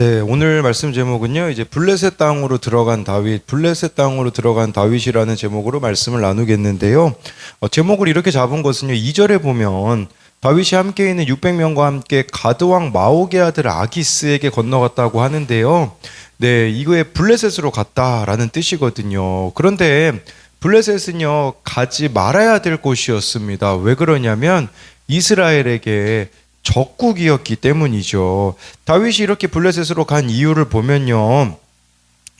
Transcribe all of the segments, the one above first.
네, 오늘 말씀 제목은요, 이제 블레셋 땅으로 들어간 다윗, 블레셋 땅으로 들어간 다윗이라는 제목으로 말씀을 나누겠는데요. 제목을 이렇게 잡은 것은요, 2절에 보면 다윗이 함께 있는 600명과 함께 가드왕 마옥의 아들 아기스에게 건너갔다고 하는데요. 네, 이거에 블레셋으로 갔다라는 뜻이거든요. 그런데 블레셋은요, 가지 말아야 될 곳이었습니다. 왜 그러냐면 이스라엘에게 적국이었기 때문이죠. 다윗이 이렇게 블레셋으로 간 이유를 보면요,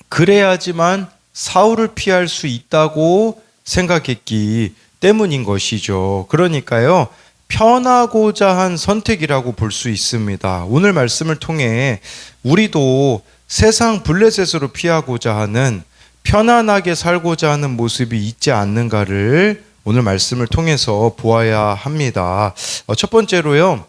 그래야지만 사울을 피할 수 있다고 생각했기 때문인 것이죠. 그러니까요, 편하고자 한 선택이라고 볼 수 있습니다. 오늘 말씀을 통해 우리도 세상 블레셋으로 피하고자 하는, 편안하게 살고자 하는 모습이 있지 않는가를 오늘 말씀을 통해서 보아야 합니다. 첫 번째로요,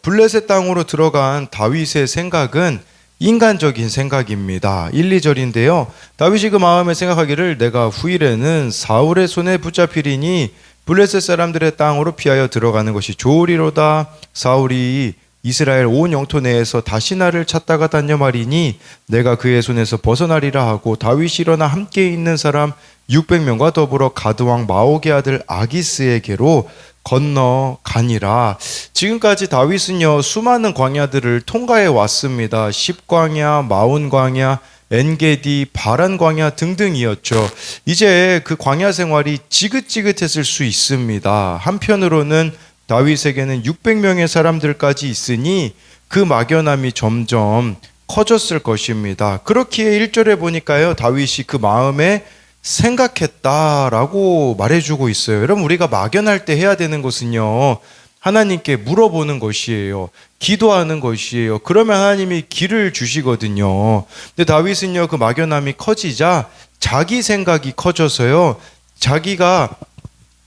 블레셋 땅으로 들어간 다윗의 생각은 인간적인 생각입니다. 1, 2절인데요. 다윗이 그 마음에 생각하기를 내가 후일에는 사울의 손에 붙잡히리니 블레셋 사람들의 땅으로 피하여 들어가는 것이 좋으리로다. 사울이 이스라엘 온 영토 내에서 다시 나를 찾다가 다녀 말이니 내가 그의 손에서 벗어나리라 하고 다윗이 일어나 함께 있는 사람 600명과 더불어 가드왕 마옥의 아들 아기스에게로 건너가니라. 지금까지 다윗은요, 수많은 광야들을 통과해 왔습니다. 십광야, 마온 광야, 엔게디, 바란 광야 등등이었죠. 이제 그 광야 생활이 지긋지긋했을 수 있습니다. 한편으로는 다윗에게는 600명의 사람들까지 있으니 그 막연함이 점점 커졌을 것입니다. 그렇기에 1절에 보니까요, 다윗이 그 마음에 생각했다라고 말해주고 있어요. 여러분, 우리가 막연할 때 해야 되는 것은요, 하나님께 물어보는 것이에요. 기도하는 것이에요. 그러면 하나님이 길을 주시거든요. 근데 다윗은요, 그 막연함이 커지자 자기 생각이 커져서요, 자기가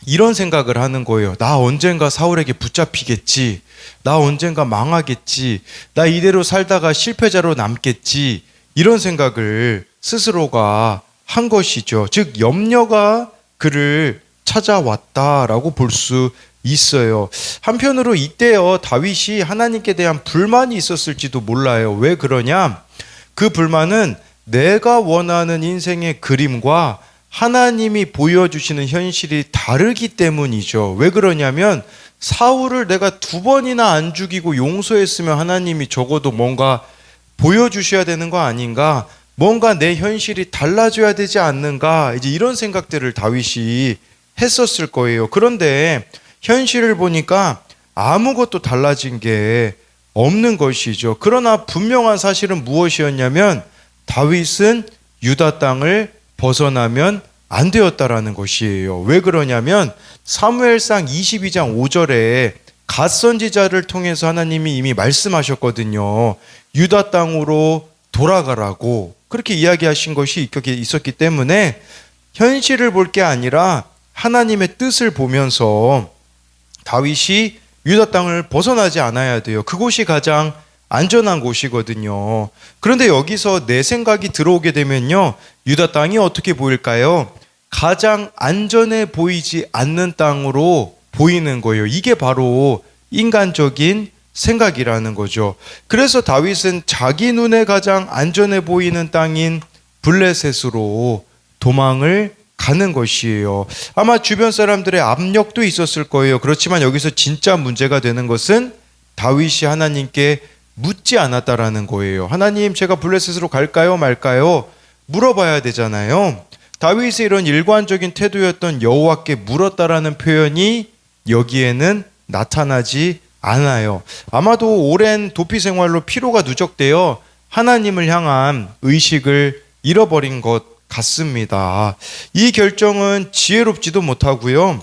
이런 생각을 하는 거예요. 나 언젠가 사울에게 붙잡히겠지. 나 언젠가 망하겠지. 나 이대로 살다가 실패자로 남겠지. 이런 생각을 스스로가 한 것이죠. 즉, 염려가 그를 찾아왔다라고 볼 수 있어요. 한편으로 이때요, 다윗이 하나님께 대한 불만이 있었을지도 몰라요. 왜 그러냐? 그 불만은 내가 원하는 인생의 그림과 하나님이 보여주시는 현실이 다르기 때문이죠. 왜 그러냐면 사울을 내가 2번이나 안 죽이고 용서했으면 하나님이 적어도 뭔가 보여주셔야 되는 거 아닌가? 뭔가 내 현실이 달라져야 되지 않는가? 이제 이런 생각들을 다윗이 했었을 거예요. 그런데 현실을 보니까 아무것도 달라진 게 없는 것이죠. 그러나 분명한 사실은 무엇이었냐면 다윗은 유다 땅을 벗어나면 안 되었다라는 것이에요. 왜 그러냐면 사무엘상 22장 5절에 갓 선지자를 통해서 하나님이 이미 말씀하셨거든요. 유다 땅으로 돌아가라고 그렇게 이야기하신 것이 있었기 때문에 현실을 볼 게 아니라 하나님의 뜻을 보면서 다윗이 유다 땅을 벗어나지 않아야 돼요. 그곳이 가장 안전한 곳이거든요. 그런데 여기서 내 생각이 들어오게 되면요, 유다 땅이 어떻게 보일까요? 가장 안전해 보이지 않는 땅으로 보이는 거예요. 이게 바로 인간적인 생각이라는 거죠. 그래서 다윗은 자기 눈에 가장 안전해 보이는 땅인 블레셋으로 도망을 가는 것이에요. 아마 주변 사람들의 압력도 있었을 거예요. 그렇지만 여기서 진짜 문제가 되는 것은 다윗이 하나님께 묻지 않았다라는 거예요. 하나님, 제가 블레셋으로 갈까요 말까요? 물어봐야 되잖아요. 다윗의 이런 일관적인 태도였던 여호와께 물었다라는 표현이 여기에는 나타나지 않아요. 아마도 오랜 도피 생활로 피로가 누적되어 하나님을 향한 의식을 잃어버린 것 같습니다. 이 결정은 지혜롭지도 못하고요,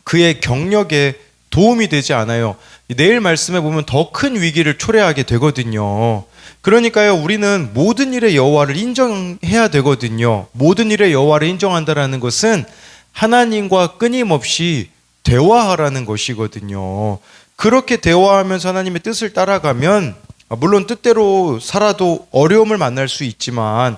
그의 경력에 도움이 되지 않아요. 내일 말씀에 보면 더 큰 위기를 초래하게 되거든요. 그러니까요, 우리는 모든 일에 여호와를 인정해야 되거든요. 모든 일에 여호와를 인정한다라는 것은 하나님과 끊임없이 대화하라는 것이거든요. 그렇게 대화하면서 하나님의 뜻을 따라가면 물론 뜻대로 살아도 어려움을 만날 수 있지만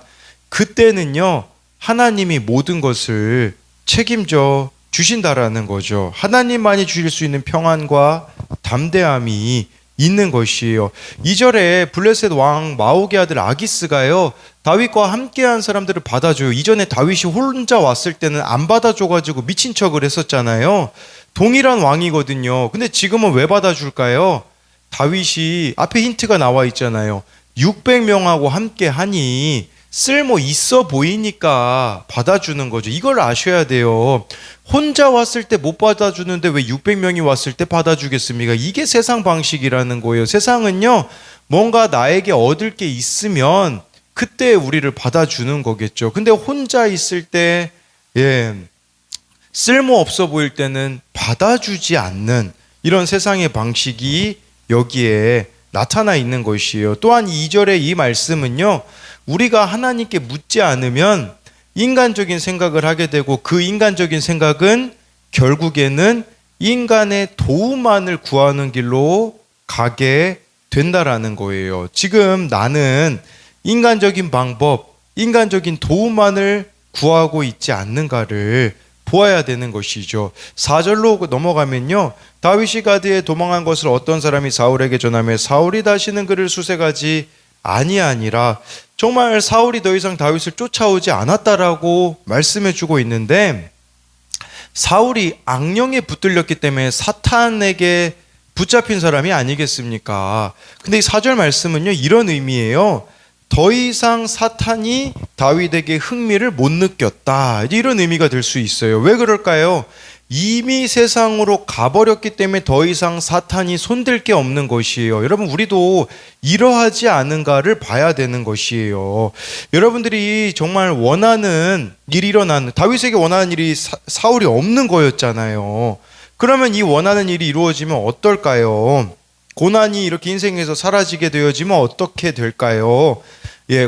그때는요, 하나님이 모든 것을 책임져 주신다라는 거죠. 하나님만이 주실 수 있는 평안과 담대함이 있는 것이에요. 2절에 블레셋 왕 마옥의 아들 아기스가요, 다윗과 함께한 사람들을 받아줘요. 이전에 다윗이 혼자 왔을 때는 안 받아줘가지고 미친 척을 했었잖아요. 동일한 왕이거든요. 근데 지금은 왜 받아줄까요? 다윗이 앞에 힌트가 나와 있잖아요. 600명하고 함께 하니 쓸모 있어 보이니까 받아주는 거죠. 이걸 아셔야 돼요. 혼자 왔을 때 못 받아주는데 왜 600명이 왔을 때 받아주겠습니까? 이게 세상 방식이라는 거예요. 세상은요, 뭔가 나에게 얻을 게 있으면 그때 우리를 받아주는 거겠죠. 근데 혼자 있을 때, 쓸모 없어 보일 때는 받아주지 않는 이런 세상의 방식이 여기에 나타나 있는 것이에요. 또한 2절의 이 말씀은요, 우리가 하나님께 묻지 않으면 인간적인 생각을 하게 되고, 그 인간적인 생각은 결국에는 인간의 도움만을 구하는 길로 가게 된다라는 거예요. 지금 나는 인간적인 방법, 인간적인 도움만을 구하고 있지 않는가를 보아야 되는 것이죠. 4절로 넘어가면요, 다윗이 가드에 도망한 것을 어떤 사람이 사울에게 전하며 사울이 다시는 그를 수색하지 아니하니라. 정말 사울이 더 이상 다윗을 쫓아오지 않았다라고 말씀해 주고 있는데, 사울이 악령에 붙들렸기 때문에 사탄에게 붙잡힌 사람이 아니겠습니까? 근데 이 4절 말씀은요, 이런 의미예요. 더 이상 사탄이 다윗에게 흥미를 못 느꼈다, 이런 의미가 될 수 있어요. 왜 그럴까요? 이미 세상으로 가버렸기 때문에 더 이상 사탄이 손댈 게 없는 것이에요. 여러분, 우리도 이러하지 않은가를 봐야 되는 것이에요. 여러분들이 정말 원하는 일이 일어나는, 다윗에게 원하는 일이 사울이 없는 거였잖아요. 그러면 이 원하는 일이 이루어지면 어떨까요? 고난이 이렇게 인생에서 사라지게 되어지면 어떻게 될까요?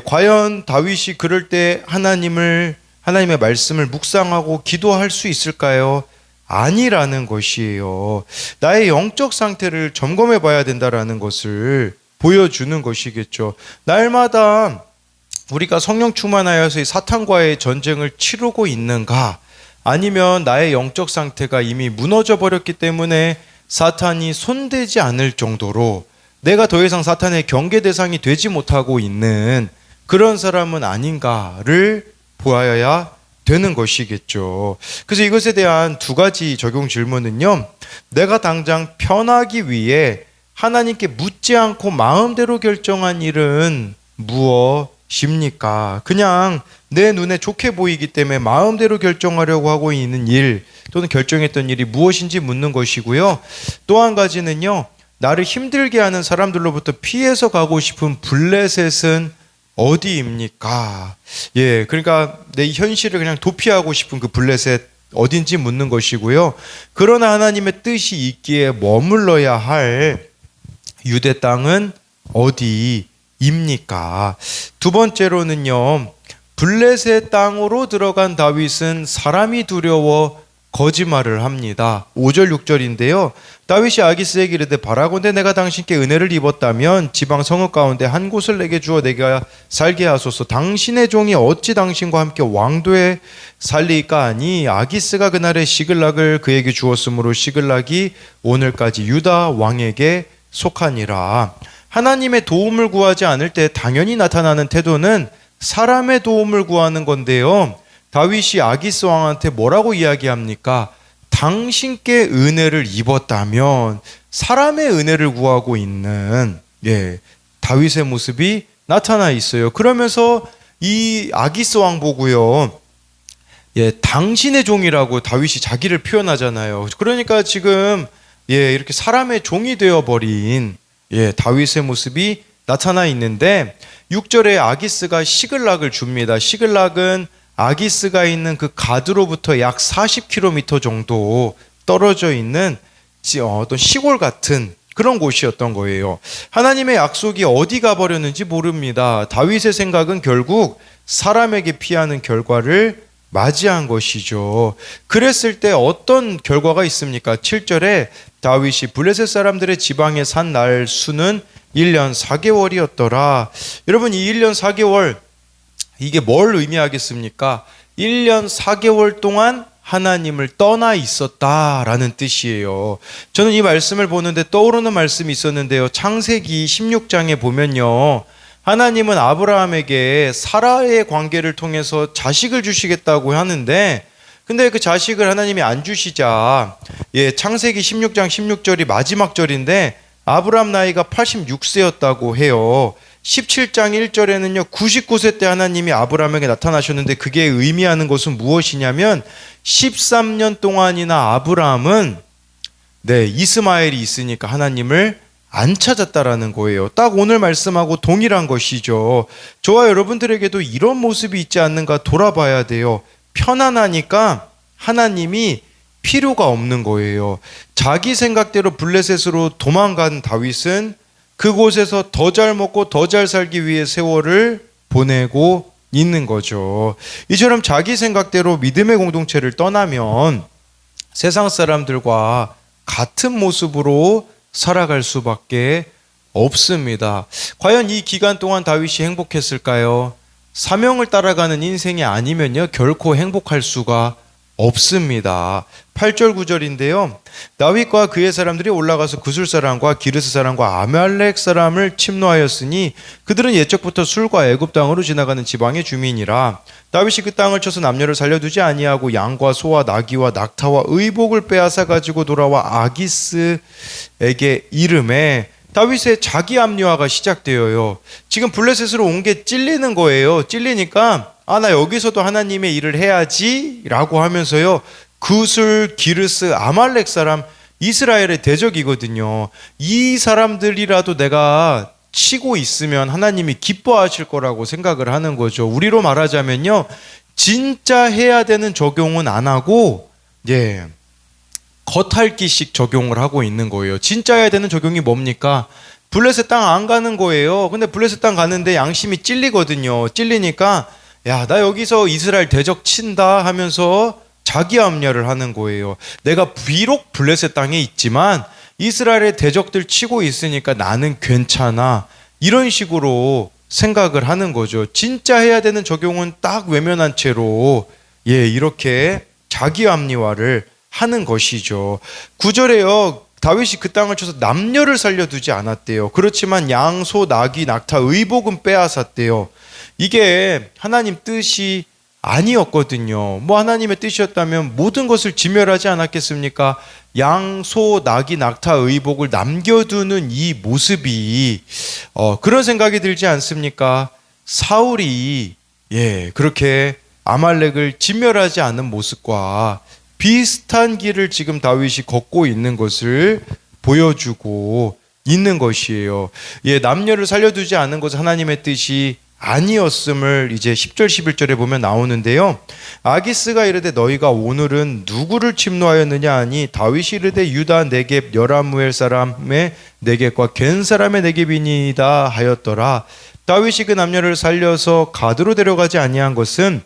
과연 다윗이 그럴 때 하나님의 말씀을 묵상하고 기도할 수 있을까요? 아니라는 것이에요. 나의 영적 상태를 점검해 봐야 된다라는 것을 보여주는 것이겠죠. 날마다 우리가 성령 충만하여서 이 사탄과의 전쟁을 치르고 있는가? 아니면 나의 영적 상태가 이미 무너져 버렸기 때문에 사탄이 손대지 않을 정도로 내가 더 이상 사탄의 경계 대상이 되지 못하고 있는 그런 사람은 아닌가를 보아야 되는 것이겠죠. 그래서 이것에 대한 두 가지 적용 질문은요, 내가 당장 편하기 위해 하나님께 묻지 않고 마음대로 결정한 일은 무엇입니까? 그냥 내 눈에 좋게 보이기 때문에 마음대로 결정하려고 하고 있는 일, 또는 결정했던 일이 무엇인지 묻는 것이고요. 또 한 가지는요, 나를 힘들게 하는 사람들로부터 피해서 가고 싶은 블레셋은 어디입니까? 그러니까 내 현실을 그냥 도피하고 싶은 그 블레셋 어딘지 묻는 것이고요. 그러나 하나님의 뜻이 있기에 머물러야 할 유대 땅은 어디입니까? 두 번째로는요, 블레셋 땅으로 들어간 다윗은 사람이 두려워 거짓말을 합니다. 5절 6절인데요. 다윗이 아기스에게 이르되 바라건대 내가 당신께 은혜를 입었다면 지방 성읍 가운데 한 곳을 내게 주어 내가 살게 하소서. 당신의 종이 어찌 당신과 함께 왕도에 살리까 하니 아기스가 그날에 시글락을 그에게 주었으므로 시글락이 오늘까지 유다 왕에게 속하니라. 하나님의 도움을 구하지 않을 때 당연히 나타나는 태도는 사람의 도움을 구하는 건데요, 다윗이 아기스 왕한테 뭐라고 이야기합니까? 당신께 은혜를 입었다면, 사람의 은혜를 구하고 있는 다윗의 모습이 나타나 있어요. 그러면서 이 아기스 왕 보고요, 당신의 종이라고 다윗이 자기를 표현하잖아요. 그러니까 지금 이렇게 사람의 종이 되어버린 다윗의 모습이 나타나 있는데, 6절에 아기스가 시글락을 줍니다. 시글락은 아기스가 있는 그 가드로부터 약 40km 정도 떨어져 있는 어떤 시골 같은 그런 곳이었던 거예요. 하나님의 약속이 어디 가버렸는지 모릅니다. 다윗의 생각은 결국 사람에게 피하는 결과를 맞이한 것이죠. 그랬을 때 어떤 결과가 있습니까? 7절에 다윗이 블레셋 사람들의 지방에 산 날 수는 1년 4개월이었더라. 여러분, 이 1년 4개월, 이게 뭘 의미하겠습니까? 1년 4개월 동안 하나님을 떠나 있었다라는 뜻이에요. 저는 이 말씀을 보는데 떠오르는 말씀이 있었는데요. 창세기 16장에 보면요. 하나님은 아브라함에게 사라의 관계를 통해서 자식을 주시겠다고 하는데 근데 그 자식을 하나님이 안 주시자 창세기 16장 16절이 마지막 절인데 아브라함 나이가 86세였다고 해요. 17장 1절에는요 99세 때 하나님이 아브라함에게 나타나셨는데 그게 의미하는 것은 무엇이냐면 13년 동안이나 아브라함은 이스마엘이 있으니까 하나님을 안 찾았다라는 거예요. 딱 오늘 말씀하고 동일한 것이죠. 저와 여러분들에게도 이런 모습이 있지 않는가 돌아봐야 돼요. 편안하니까 하나님이 필요가 없는 거예요. 자기 생각대로 블레셋으로 도망간 다윗은 그곳에서 더 잘 먹고 더 잘 살기 위해 세월을 보내고 있는 거죠. 이처럼 자기 생각대로 믿음의 공동체를 떠나면 세상 사람들과 같은 모습으로 살아갈 수밖에 없습니다. 과연 이 기간 동안 다윗이 행복했을까요? 사명을 따라가는 인생이 아니면요 결코 행복할 수가 없습니다. 8절 9절인데요. 다윗과 그의 사람들이 올라가서 구술 사람과 기르스 사람과 아말렉 사람을 침노하였으니 그들은 예적부터 술과 애굽 땅으로 지나가는 지방의 주민이라. 다윗이 그 땅을 쳐서 남녀를 살려두지 아니하고 양과 소와 나귀와 낙타와 의복을 빼앗아 가지고 돌아와 아기스에게 이름해. 다윗의 자기 합리화가 시작되어요. 지금 블레셋으로 온 게 찔리는 거예요. 찔리니까 나 여기서도 하나님의 일을 해야지 라고 하면서요 구술, 기르스, 아말렉 사람 이스라엘의 대적이거든요. 이 사람들이라도 내가 치고 있으면 하나님이 기뻐하실 거라고 생각을 하는 거죠. 우리로 말하자면요 진짜 해야 되는 적용은 안 하고 겉핥기식 적용을 하고 있는 거예요. 진짜 해야 되는 적용이 뭡니까? 블레셋 땅 안 가는 거예요. 근데 블레셋 땅 가는데 양심이 찔리거든요. 찔리니까 나 여기서 이스라엘 대적 친다 하면서 자기 합리화를 하는 거예요. 내가 비록 블레셋 땅에 있지만 이스라엘의 대적들 치고 있으니까 나는 괜찮아. 이런 식으로 생각을 하는 거죠. 진짜 해야 되는 적용은 딱 외면한 채로 이렇게 자기 합리화를 하는 것이죠. 9절에요. 다윗이 그 땅을 쳐서 남녀를 살려두지 않았대요. 그렇지만 양, 소, 나귀, 낙타, 의복은 빼앗았대요. 이게 하나님 뜻이 아니었거든요. 하나님의 뜻이었다면 모든 것을 진멸하지 않았겠습니까? 양, 소, 나귀, 낙타, 의복을 남겨두는 이 모습이 그런 생각이 들지 않습니까? 사울이 그렇게 아말렉을 진멸하지 않은 모습과 비슷한 길을 지금 다윗이 걷고 있는 것을 보여주고 있는 것이에요. 남녀를 살려두지 않은 것은 하나님의 뜻이 아니었음을 이제 10절 11절에 보면 나오는데요. 아기스가 이르되 너희가 오늘은 누구를 침노하였느냐 하니 다윗이 이르되 유다 네겝 여라무엘 사람의 네겝과 겐 사람의 네겝이니이다 하였더라. 다윗이 그 남녀를 살려서 가드로 데려가지 아니한 것은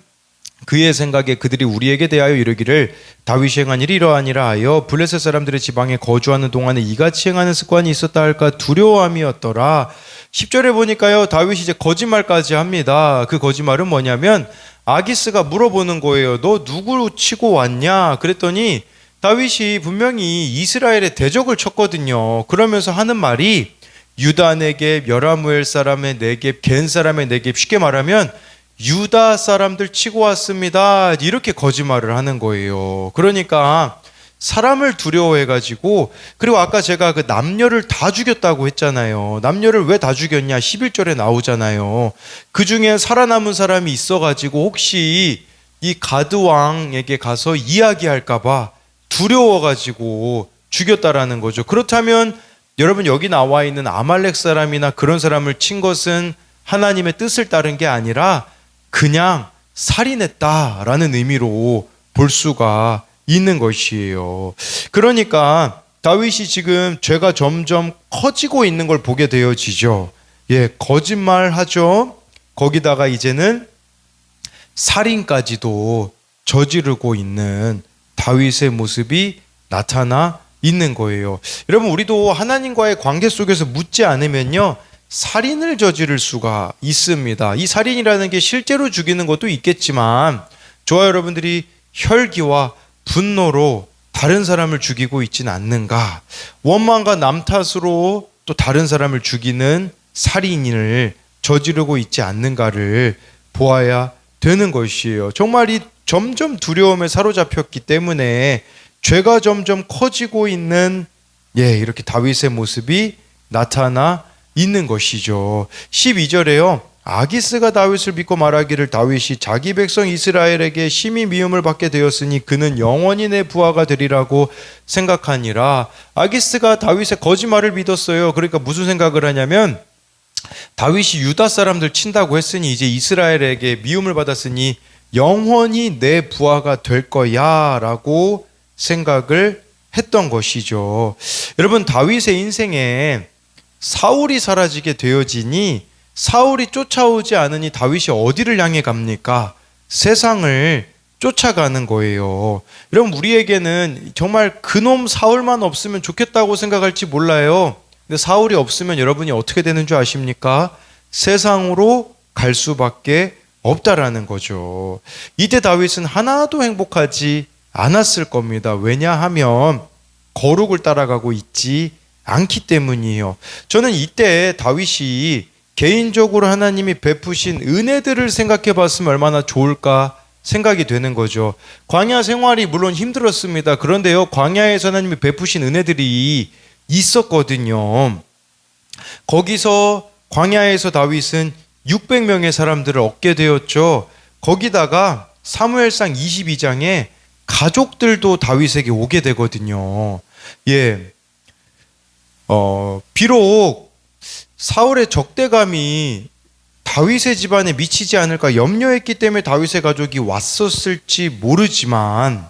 그의 생각에 그들이 우리에게 대하여 이르기를 다윗이 행한 일이 이러하니라 하여 블레셋 사람들의 지방에 거주하는 동안에 이같이 행하는 습관이 있었다 할까 두려워함이었더라. 10절에 보니까요 다윗이 이제 거짓말까지 합니다. 그 거짓말은 뭐냐면 아기스가 물어보는 거예요. 너 누구 치고 왔냐? 그랬더니 다윗이 분명히 이스라엘의 대적을 쳤거든요. 그러면서 하는 말이 유다 네겝 여라무엘 사람의 네겝 겐 사람의 네겝, 쉽게 말하면 유다 사람들 치고 왔습니다. 이렇게 거짓말을 하는 거예요. 그러니까 사람을 두려워해가지고, 그리고 아까 제가 그 남녀를 다 죽였다고 했잖아요. 남녀를 왜 다 죽였냐? 11절에 나오잖아요. 그 중에 살아남은 사람이 있어가지고 혹시 이 가드 왕에게 가서 이야기할까봐 두려워가지고 죽였다라는 거죠. 그렇다면 여러분 여기 나와 있는 아말렉 사람이나 그런 사람을 친 것은 하나님의 뜻을 따른 게 아니라 그냥 살인했다라는 의미로 볼 수가 있는 것이에요. 그러니까 다윗이 지금 죄가 점점 커지고 있는 걸 보게 되어지죠. 거짓말하죠. 거기다가 이제는 살인까지도 저지르고 있는 다윗의 모습이 나타나 있는 거예요. 여러분 우리도 하나님과의 관계 속에서 묻지 않으면요 살인을 저지를 수가 있습니다. 이 살인이라는 게 실제로 죽이는 것도 있겠지만 저와 여러분들이 혈기와 분노로 다른 사람을 죽이고 있지는 않는가? 원망과 남 탓으로 또 다른 사람을 죽이는 살인을 저지르고 있지 않는가를 보아야 되는 것이에요. 정말 이 점점 두려움에 사로잡혔기 때문에 죄가 점점 커지고 있는 이렇게 다윗의 모습이 나타나 있는 것이죠. 12절에요. 아기스가 다윗을 믿고 말하기를 다윗이 자기 백성 이스라엘에게 심히 미움을 받게 되었으니 그는 영원히 내 부하가 되리라고 생각하니라. 아기스가 다윗의 거짓말을 믿었어요. 그러니까 무슨 생각을 하냐면 다윗이 유다 사람들 친다고 했으니 이제 이스라엘에게 미움을 받았으니 영원히 내 부하가 될 거야 라고 생각을 했던 것이죠. 여러분, 다윗의 인생에 사울이 사라지게 되어지니 사울이 쫓아오지 않으니 다윗이 어디를 향해 갑니까? 세상을 쫓아가는 거예요. 여러분, 우리에게는 정말 그놈 사울만 없으면 좋겠다고 생각할지 몰라요. 근데 사울이 없으면 여러분이 어떻게 되는 줄 아십니까? 세상으로 갈 수밖에 없다라는 거죠. 이때 다윗은 하나도 행복하지 않았을 겁니다. 왜냐하면 거룩을 따라가고 있지 않기 때문이에요. 저는 이때 다윗이 개인적으로 하나님이 베푸신 은혜들을 생각해 봤으면 얼마나 좋을까 생각이 되는 거죠. 광야 생활이 물론 힘들었습니다. 그런데요, 광야에서 하나님이 베푸신 은혜들이 있었거든요. 거기서 광야에서 다윗은 600명의 사람들을 얻게 되었죠. 거기다가 사무엘상 22장에 가족들도 다윗에게 오게 되거든요. 비록 사울의 적대감이 다윗의 집안에 미치지 않을까 염려했기 때문에 다윗의 가족이 왔었을지 모르지만,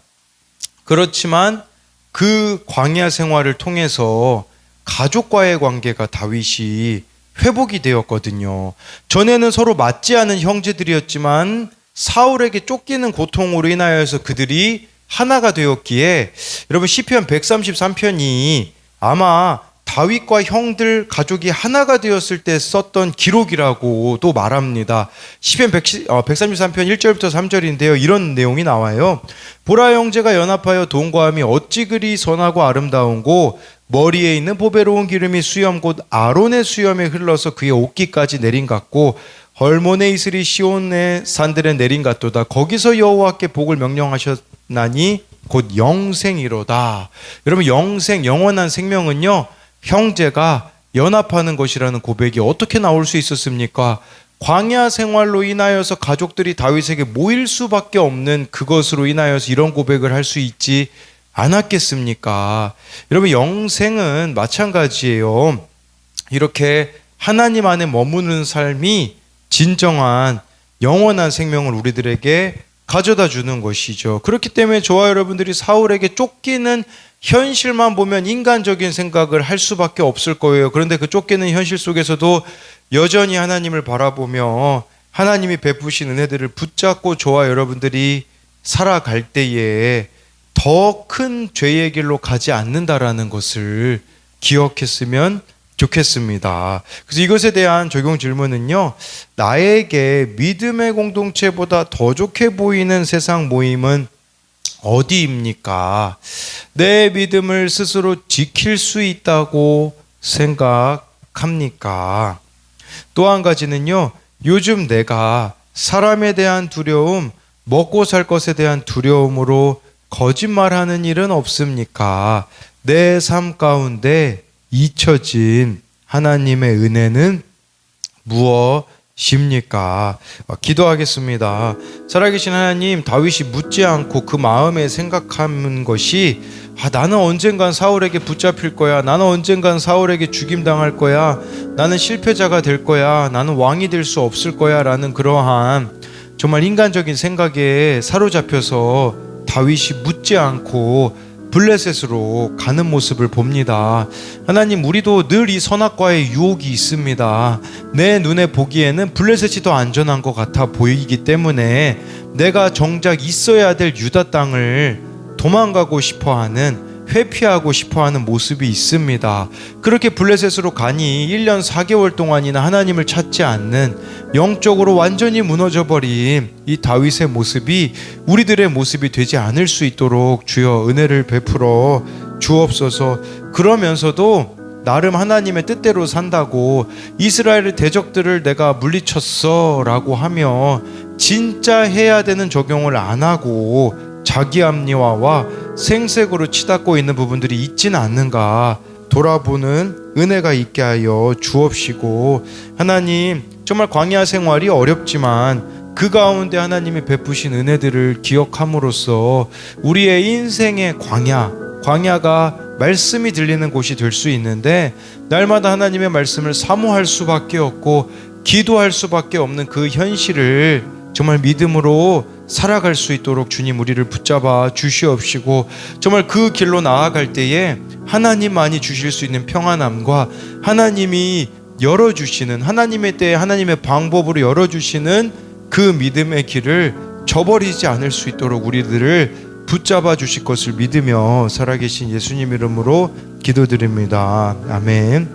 그렇지만 그 광야 생활을 통해서 가족과의 관계가 다윗이 회복이 되었거든요. 전에는 서로 맞지 않은 형제들이었지만 사울에게 쫓기는 고통으로 인하여서 그들이 하나가 되었기에, 여러분 시편 133편이 아마 다윗과 형들 가족이 하나가 되었을 때 썼던 기록이라고 또 말합니다. 시편 133편 1절부터 3절인데요. 이런 내용이 나와요. 보라, 형제가 연합하여 동거함이 어찌 그리 선하고 아름다운고 머리에 있는 보배로운 기름이 수염 곧 아론의 수염에 흘러서 그의 옷깃까지 내린 같고 헐몬의 이슬이 시온의 산들에 내린 같도다. 거기서 여호와께 복을 명령하셨나니 곧 영생이로다. 여러분, 영원한 생명은요, 형제가 연합하는 것이라는 고백이 어떻게 나올 수 있었습니까? 광야 생활로 인하여서 가족들이 다윗에게 모일 수밖에 없는 그것으로 인하여서 이런 고백을 할 수 있지 않았겠습니까? 여러분, 영생은 마찬가지예요. 이렇게 하나님 안에 머무는 삶이 진정한 영원한 생명을 우리들에게 가져다 주는 것이죠. 그렇기 때문에 저와 여러분들이 사울에게 쫓기는 현실만 보면 인간적인 생각을 할 수밖에 없을 거예요. 그런데 그 쫓기는 현실 속에서도 여전히 하나님을 바라보며 하나님이 베푸신 은혜들을 붙잡고 저와 여러분들이 살아갈 때에 더 큰 죄의 길로 가지 않는다라는 것을 기억했으면 좋겠습니다. 그래서 이것에 대한 적용 질문은요, 나에게 믿음의 공동체보다 더 좋게 보이는 세상 모임은 어디입니까? 내 믿음을 스스로 지킬 수 있다고 생각합니까? 또 한 가지는요, 요즘 내가 사람에 대한 두려움, 먹고 살 것에 대한 두려움으로 거짓말하는 일은 없습니까? 내 삶 가운데 잊혀진 하나님의 은혜는 무엇입니까? 기도하겠습니다. 살아계신 하나님, 다윗이 묻지 않고 그 마음에 생각하는 것이 나는 언젠간 사울에게 붙잡힐 거야. 나는 언젠간 사울에게 죽임당할 거야. 나는 실패자가 될 거야. 나는 왕이 될 수 없을 거야 라는 그러한 정말 인간적인 생각에 사로잡혀서 다윗이 묻지 않고 블레셋으로 가는 모습을 봅니다. 하나님, 우리도 늘 이 선악과의 유혹이 있습니다. 내 눈에 보기에는 블레셋이 더 안전한 것 같아 보이기 때문에 내가 정작 있어야 될 유다 땅을 도망가고 싶어하는 회피하고 싶어하는 모습이 있습니다. 그렇게 블레셋으로 가니 1년 4개월 동안이나 하나님을 찾지 않는, 영적으로 완전히 무너져버린 이 다윗의 모습이 우리들의 모습이 되지 않을 수 있도록 주여 은혜를 베풀어 주옵소서. 그러면서도 나름 하나님의 뜻대로 산다고 이스라엘의 대적들을 내가 물리쳤어 라고 하며 진짜 해야 되는 적용을 안 하고 자기 합리화와 생색으로 치닫고 있는 부분들이 있지는 않는가 돌아보는 은혜가 있게 하여 주옵시고, 하나님 정말 광야 생활이 어렵지만 그 가운데 하나님이 베푸신 은혜들을 기억함으로써 우리의 인생의 광야가 말씀이 들리는 곳이 될 수 있는데, 날마다 하나님의 말씀을 사모할 수밖에 없고 기도할 수밖에 없는 그 현실을 정말 믿음으로 살아갈 수 있도록 주님 우리를 붙잡아 주시옵시고, 정말 그 길로 나아갈 때에 하나님만이 주실 수 있는 평안함과 하나님이 열어주시는, 하나님의 때에 하나님의 방법으로 열어주시는 그 믿음의 길을 저버리지 않을 수 있도록 우리들을 붙잡아 주실 것을 믿으며 살아계신 예수님 이름으로 기도드립니다. 아멘.